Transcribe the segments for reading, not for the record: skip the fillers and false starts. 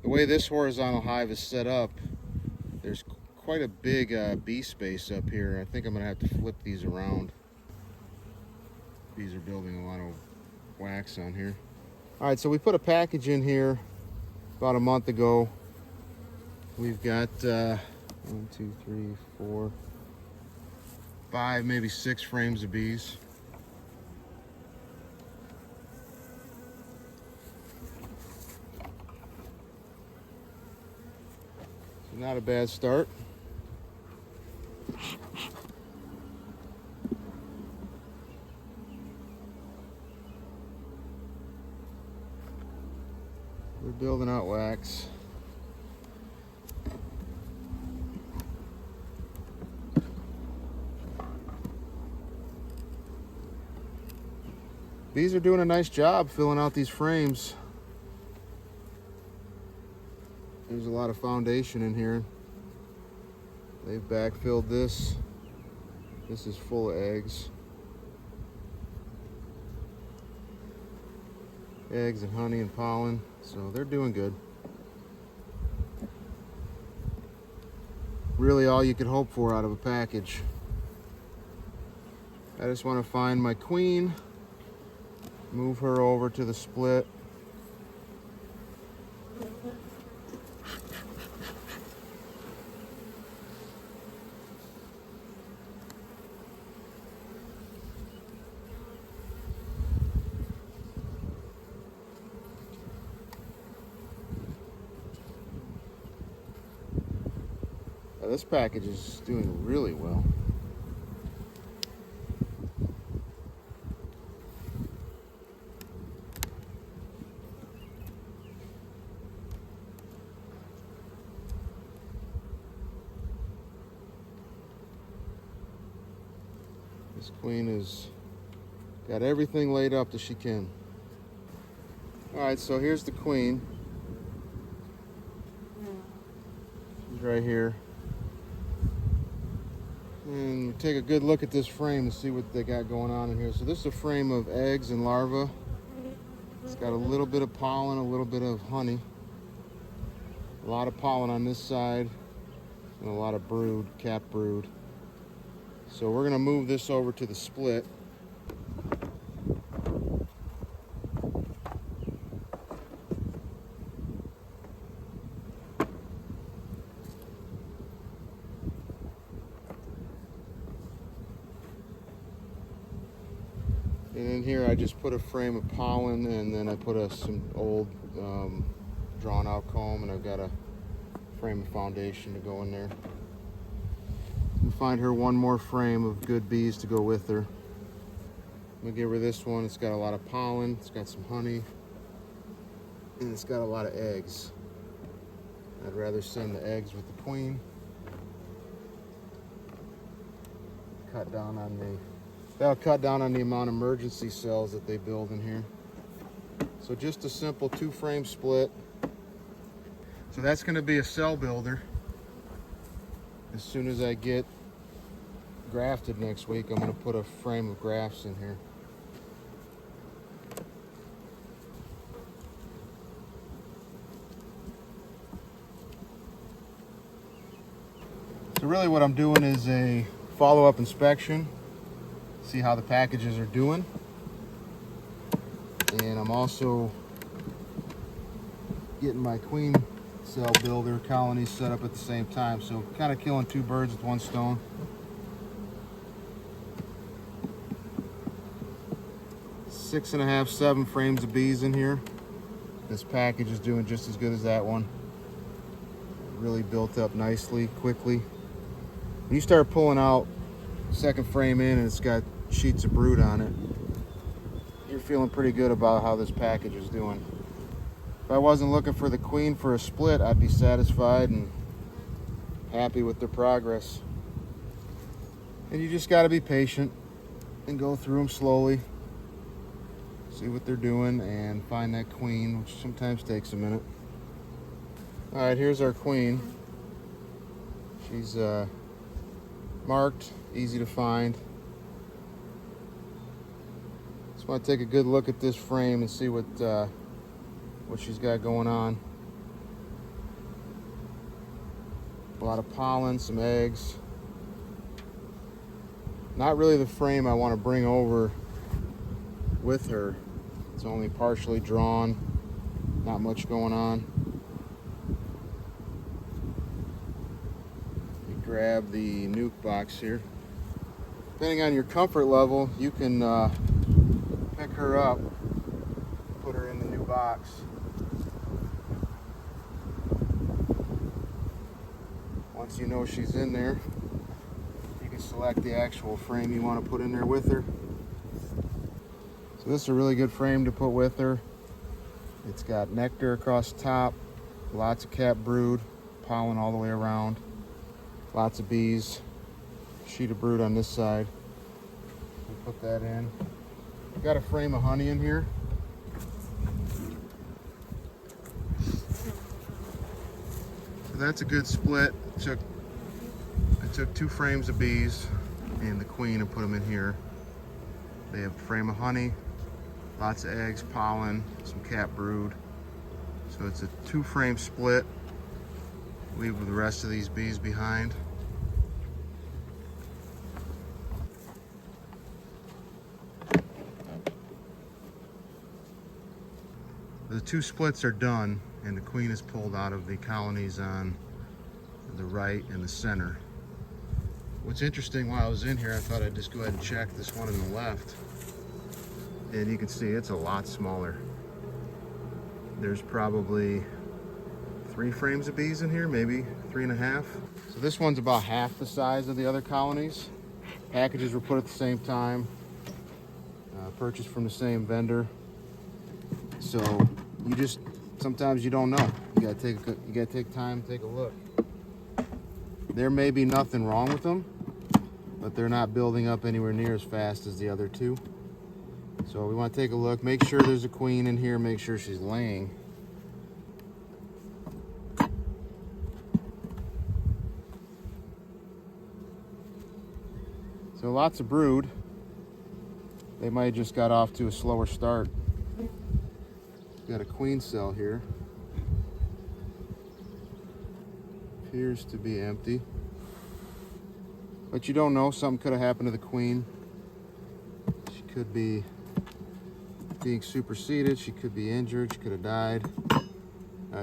The way this horizontal hive is set up, there's quite a big bee space up here. I think I'm gonna have to flip these around. Bees are building a lot of wax on here. All right, so we put a package in here about a month ago. We've got 1, 2, 3, 4, 5, maybe 6 frames of bees. So not a bad start. We're building out wax. Bees are doing a nice job filling out these frames. There's a lot of foundation in here. They've backfilled this. This is full of eggs. Eggs and honey and pollen, so they're doing good. Really all you could hope for out of a package. I just want to find my queen, move her over to the split. This package is doing really well. This queen has got everything laid up that she can. All right, so here's the queen. She's right here. And take a good look at this frame and see what they got going on in here. So this is a frame of eggs and larvae. It's got a little bit of pollen, a little bit of honey. A lot of pollen on this side and a lot of brood, cap brood. So we're gonna move this over to the split. And in here I just put a frame of pollen, and then I put some old drawn out comb, and I've got a frame of foundation to go in there. And find her one more frame of good bees to go with her. I'm gonna give her this one. It's got a lot of pollen, it's got some honey, and it's got a lot of eggs. I'd rather send the eggs with the queen. That'll cut down on the amount of emergency cells that they build in here. So just a simple 2-frame split. So that's going to be a cell builder. As soon as I get grafted next week, I'm going to put a frame of grafts in here. So really what I'm doing is a follow-up inspection. See how the packages are doing. And I'm also getting my queen cell builder colonies set up at the same time. So kind of killing 2 birds with 1 stone. Six and a half, 7 frames of bees in here. This package is doing just as good as that one. Really built up nicely, quickly. When you start pulling out second frame in and it's got sheets of brood on it, you're feeling pretty good about how this package is doing. If I wasn't looking for the queen for a split, I'd be satisfied and happy with their progress. And you just got to be patient and go through them slowly, see what they're doing, and find that queen, which sometimes takes a minute. All right, here's our queen. She's marked, easy to find. Just want to take a good look at this frame and see what she's got going on. A lot of pollen, some eggs. Not really the frame I want to bring over with her. It's only partially drawn, not much going on. You grab the nuke box here. Depending on your comfort level, you can pick her up, put her in the new box. Once you know she's in there, you can select the actual frame you want to put in there with her. So this is a really good frame to put with her. It's got nectar across the top, lots of capped brood, pollen all the way around, lots of bees, sheet of brood on this side. We put that in. I've got a frame of honey in here. So that's a good split. I took 2 frames of bees and the queen and put them in here. They have a frame of honey, lots of eggs, pollen, some capped brood. So it's a 2-frame split. Leave the rest of these bees behind. The 2 splits are done and the queen is pulled out of the colonies on the right and the center. What's interesting, while I was in here, I thought I'd just go ahead and check this one on the left. And you can see it's a lot smaller. There's probably 3 frames of bees in here, maybe 3.5. So this one's about half the size of the other colonies. Packages were put at the same time, purchased from the same vendor. So you just, sometimes you don't know. You gotta take time to take a look. There may be nothing wrong with them, but they're not building up anywhere near as fast as the other 2. So we want to take a look, make sure there's a queen in here, make sure she's laying. So lots of brood. They might have just got off to a slower start. Got a queen cell here. Appears to be empty. But you don't know, something could have happened to the queen. She could be being superseded, she could be injured, she could have died.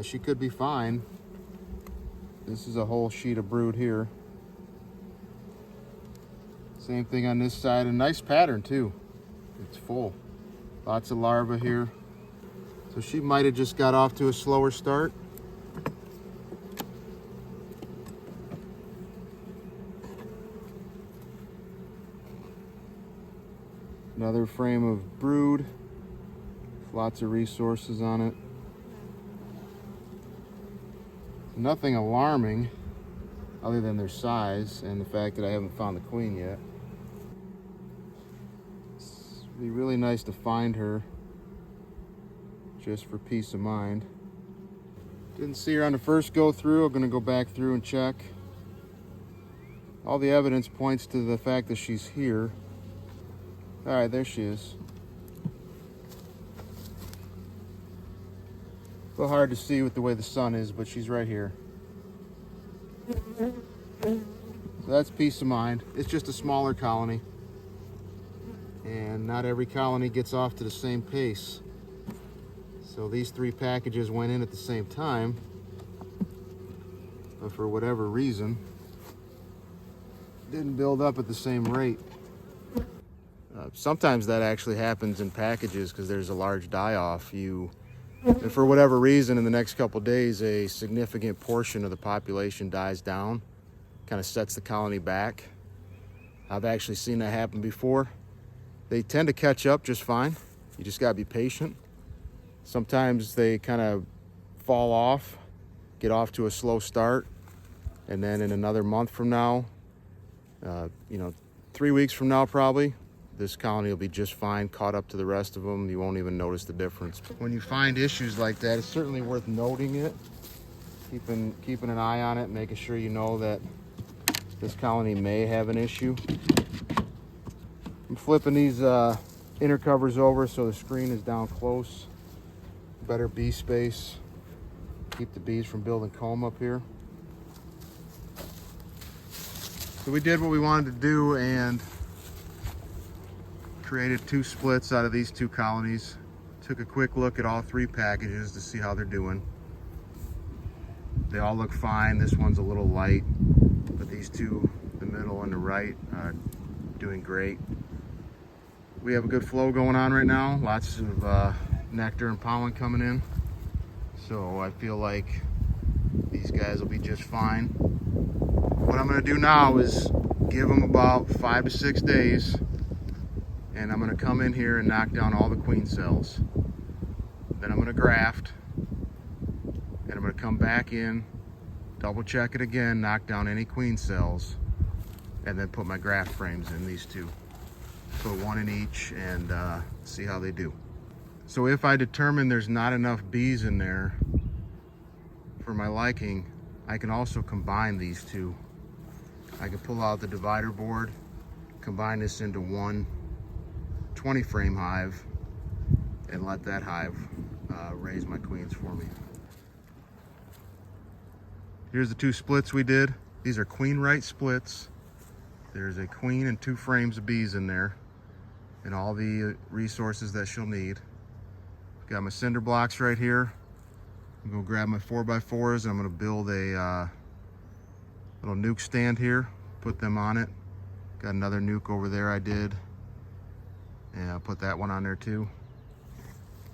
She could be fine. This is a whole sheet of brood here. Same thing on this side, a nice pattern too. It's full. Lots of larvae here. So she might have just got off to a slower start. Another frame of brood. Lots of resources on it. Nothing alarming other than their size and the fact that I haven't found the queen yet. It'd be really nice to find her just for peace of mind. Didn't see her on the first go through. I'm gonna go back through and check. All the evidence points to the fact that she's here. All right, there she is. A little hard to see with the way the sun is, but she's right here. So that's peace of mind. It's just a smaller colony. And not every colony gets off to the same pace. So these 3 packages went in at the same time, but for whatever reason, didn't build up at the same rate. Sometimes that actually happens in packages because there's a large die-off. And for whatever reason, in the next couple days, a significant portion of the population dies down, kind of sets the colony back. I've actually seen that happen before. They tend to catch up just fine. You just gotta be patient. Sometimes they kind of fall off, get off to a slow start, and then in another month from now, 3 weeks from now probably, this colony will be just fine, caught up to the rest of them. You won't even notice the difference. When you find issues like that, it's certainly worth noting it, keeping an eye on it, making sure you know that this colony may have an issue. I'm flipping these inner covers over so the screen is down close. Better bee space. Keep the bees from building comb up here. So we did what we wanted to do and created 2 splits out of these 2 colonies. Took a quick look at all 3 packages to see how they're doing. They all look fine. This one's a little light, but these 2, the middle and the right, are doing great. We have a good flow going on right now. Lots of nectar and pollen coming in. So I feel like these guys will be just fine. What I'm gonna do now is give them about 5 to 6 days, and I'm gonna come in here and knock down all the queen cells. Then I'm gonna graft, and I'm gonna come back in, double check it again, knock down any queen cells, and then put my graft frames in these 2. Put 1 in each and see how they do. So if I determine there's not enough bees in there for my liking, I can also combine these 2. I can pull out the divider board, combine this into one 20 frame hive, and let that hive raise my queens for me. Here's the 2 splits we did. These are queen right splits. There's a queen and 2 frames of bees in there, and all the resources that she'll need. Got my cinder blocks right here. I'm gonna grab my 4x4s and I'm gonna build a little nuke stand here, put them on it. Got another nuke over there I did, and I'll put that one on there too.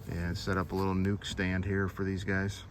And set up a little nuke stand here for these guys.